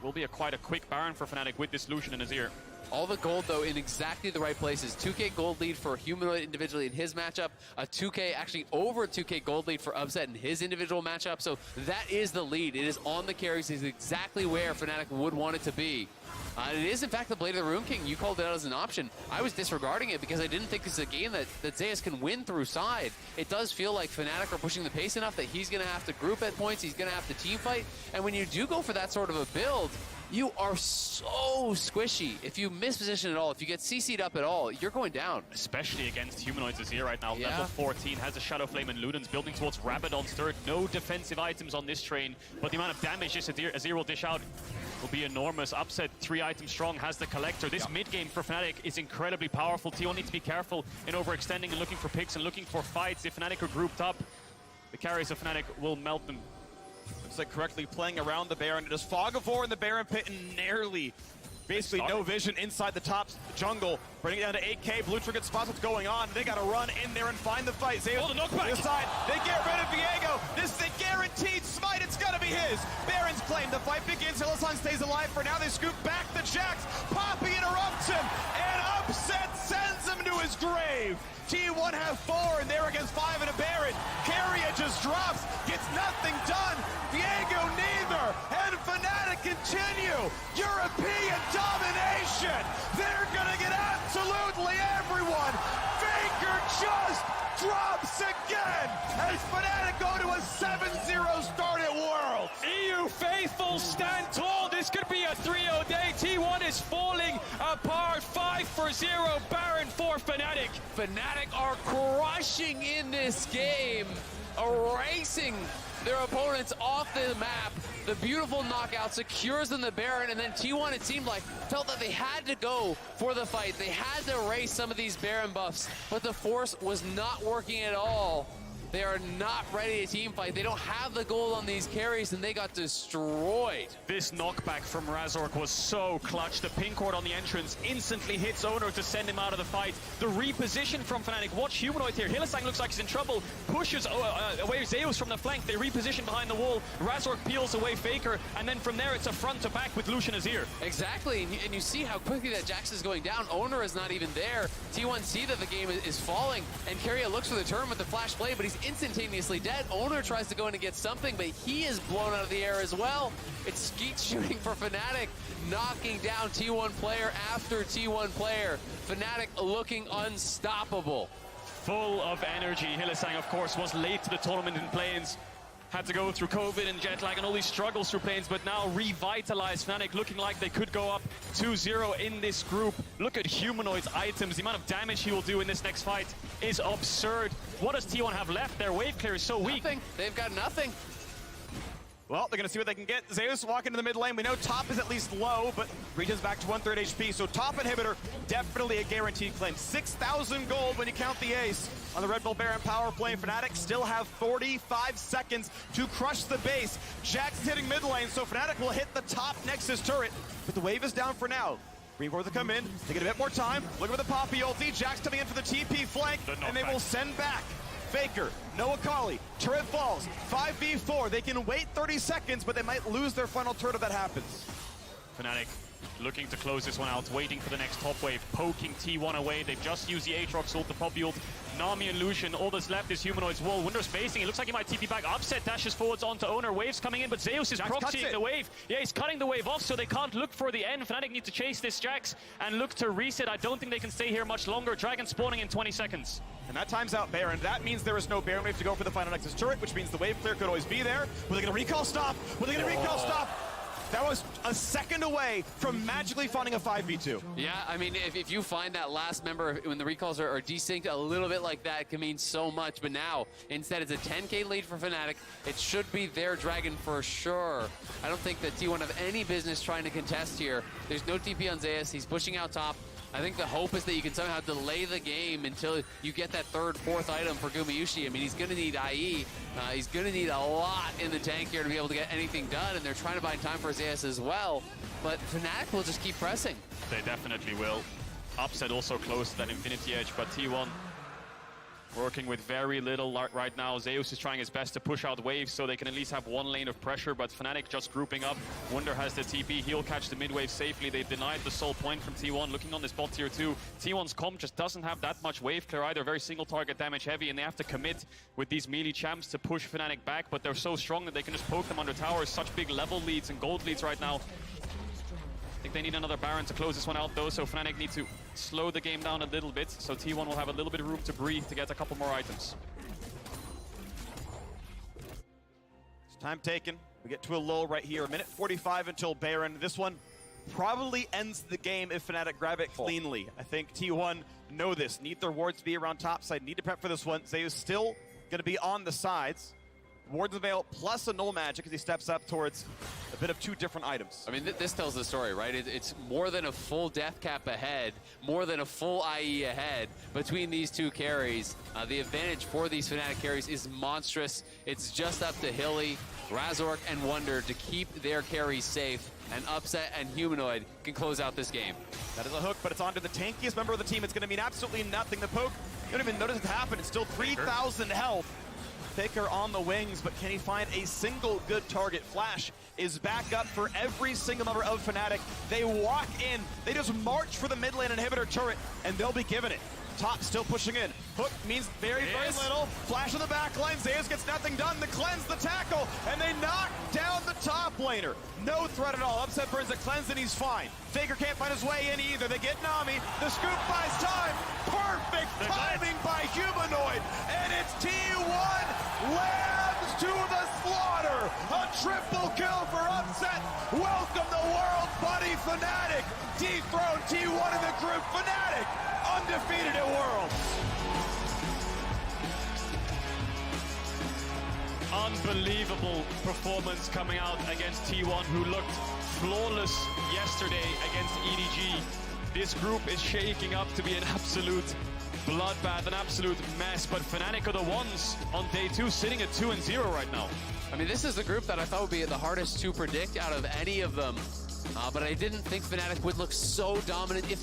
Will be quite a quick Baron for Fnatic with this Lucian in his ear. All the gold, though, in exactly the right places. 2K gold lead for Humanoid individually in his matchup. A 2K, actually over 2K gold lead for Upset in his individual matchup. So that is the lead. It is on the carries. It's exactly where Fnatic would want it to be. It is, in fact, the Blade of the Rune King. You called it out as an option. I was disregarding it because I didn't think this is a game that Zeus can win through side. It does feel like Fnatic are pushing the pace enough that he's going to have to group at points. He's going to have to team fight. And when you do go for that sort of a build, you are so squishy. If you misposition at all, if you get CC'd up at all, you're going down. Especially against Humanoids Azir right now. Yeah. Level 14 has a Shadow Flame and Luden's building towards Rabadon's turret. No defensive items on this train, but the amount of damage this Azir will dish out will be enormous. Upset, 3 items strong, has the Collector. This mid-game for Fnatic is incredibly powerful. T1 needs to be careful in overextending and looking for picks and looking for fights. If Fnatic are grouped up, the carries of Fnatic will melt them. Looks like correctly playing around the Baron. It is Fog of War in the Baron pit and nearly, basically no vision inside the top jungle. Bringing it down to 8K. Blue Trinket spots what's going on. They got to run in there and find the fight. Zeus, the knockback. this side. They get rid of Viego. This is a guaranteed smite. It's got to be his. Baron's claim. The fight begins. Hylissang stays alive for now. They scoop back the Jax. Poppy interrupts him. And Upset sends him to his grave. T1 have 4 and they're against 5 in a Baron. Keria just drops. Gets nothing done. Viego neither. And Fnatic continue. European domination. They're going to get absolutely everyone. Faker just drops again as Fnatic go to a 7-0 start at Worlds. EU faithful stand tall. This could be a 3-0 day. T1 is falling apart. 5-0 Baron for Fnatic. Fnatic are crushing in this game, erasing their opponents off the map. The beautiful knockout secures them the Baron, and then T1, it seemed like, felt that they had to go for the fight. They had to erase some of these Baron buffs, but the force was not working at all. They are not ready to team fight. They don't have the gold on these carries, and they got destroyed. This knockback from Razork was so clutch. The pink ward on the entrance instantly hits Owner to send him out of the fight. The reposition from Fnatic. Watch Humanoid here. Hylissang looks like he's in trouble. Pushes away Zeus from the flank. They reposition behind the wall. Razork peels away Faker, and then from there it's a front to back with Lucian Azir. Exactly, and you see how quickly that Jax is going down. Owner is not even there. T1 see that the game is falling, and Keria looks for the turn with the flash play, but he's instantaneously dead. Owner tries to go in and get something, but he is blown out of the air as well. It's skeet shooting for Fnatic, knocking down T1 player after T1 player. Fnatic looking unstoppable. Full of energy. Hylissang, of course, was late to the tournament in Plains. Had to go through COVID and jet lag and all these struggles through Plains, but now revitalized. Fnatic looking like they could go up 2-0 in this group. Look at Humanoid's items. The amount of damage he will do in this next fight is absurd. What does T1 have left? Their wave clear is so weak. Nothing. They've got nothing. Well, they're going to see what they can get. Zeus walking into the mid lane. We know top is at least low, but region's back to 1/3 HP. So top inhibitor, definitely a guaranteed claim. 6,000 gold when you count the ace on the Red Bull Baron power play. Fnatic still have 45 seconds to crush the base. Jax is hitting mid lane, so Fnatic will hit the top Nexus turret, but the wave is down for now. Green Ward to come in. They get a bit more time. Looking for the Poppy ulti. Jax coming in for the TP flank, and they will send back Faker, no Akali, turret falls, 5v4. They can wait 30 seconds, but they might lose their final turret if that happens. Fnatic looking to close this one out, waiting for the next top wave, poking T1 away. They've just used the Aatrox ult, the Poppy ult. Nami and Lucian, all that's left is Humanoid's wall. Window spacing, it looks like he might TP back. Upset dashes forwards onto Owner, waves coming in, but Zeus is proxying the wave. Yeah, he's cutting the wave off, so they can't look for the end. Fnatic need to chase this Jax and look to reset. I don't think they can stay here much longer. Dragon spawning in 20 seconds. And that times out Baron. That means there is no Baron wave to go for the final Nexus turret, which means the wave clear could always be there. Were they going to recall stop? Were they going to recall stop? That was a second away from magically finding a 5v2. Yeah, I mean, if you find that last member, when the recalls are desynced a little bit like that, it can mean so much. But now, instead, it's a 10k lead for Fnatic. It should be their Dragon for sure. I don't think that T1 have any business trying to contest here. There's no TP on Zeus. He's pushing out top. I think the hope is that you can somehow delay the game until you get that third, fourth item for Gumayushi. I mean, he's going to need IE. He's going to need a lot in the tank here to be able to get anything done, and they're trying to buy time for Zeus as well. But Fnatic will just keep pressing. They definitely will. Upset also close to that Infinity Edge, but T1 working with very little right now. Zeus is trying his best to push out waves so they can at least have one lane of pressure, but Fnatic just grouping up. Wunder has the TP. He'll catch the mid wave safely. They've denied the soul point from T1. Looking on this bot tier 2, T1's comp just doesn't have that much wave clear either. Very single target damage heavy, and they have to commit with these melee champs to push Fnatic back, but they're so strong that they can just poke them under towers. Such big level leads and gold leads right now. I think they need another Baron to close this one out, though, so Fnatic need to slow the game down a little bit, so T1 will have a little bit of room to breathe to get a couple more items. Time taken. We get to a lull right here. A minute 45 until Baron. This one probably ends the game if Fnatic grab it cleanly. I think T1 know this. Need their wards to be around top side. Need to prep for this one. Zeus still going to be on the sides. Wards of Veil plus a null magic as he steps up towards a bit of two different items. I mean, this tells the story, right? It's more than a full death cap ahead, more than a full IE ahead between these two carries. The advantage for these Fnatic carries is monstrous. It's just up to Hilly, Razork, and Wonder to keep their carries safe, and Upset and Humanoid can close out this game. That is a hook, but it's onto the tankiest member of the team. It's going to mean absolutely nothing. The poke, you don't even notice it happen. It's still 3,000 health. Faker on the wings, but can he find a single good target? Flash is back up for every single member of Fnatic. They walk in, they just march for the mid lane inhibitor turret, and they'll be given it. Top still pushing in. Hook means very little. Flash on the back line. Zeus gets nothing done. The cleanse, the tackle, and they knock down the top laner. No threat at all. Upset burns the cleanse, and he's fine. Faker can't find his way in either. They get Nami. The scoop buys time. Perfect timing by Humanoid. And it's T1 lambs to the slaughter. A triple kill for Upset. Welcome the world, buddy Fnatic. Dethrone T1 in the group. Fnatic undefeated at Worlds. Unbelievable performance coming out against T1, who looked flawless yesterday against EDG. This group is shaking up to be an absolute bloodbath, an absolute mess, but Fnatic are the ones on day 2 sitting at 2-0 right now. I mean, this is the group that I thought would be the hardest to predict out of any of them. But I didn't think Fnatic would look so dominant if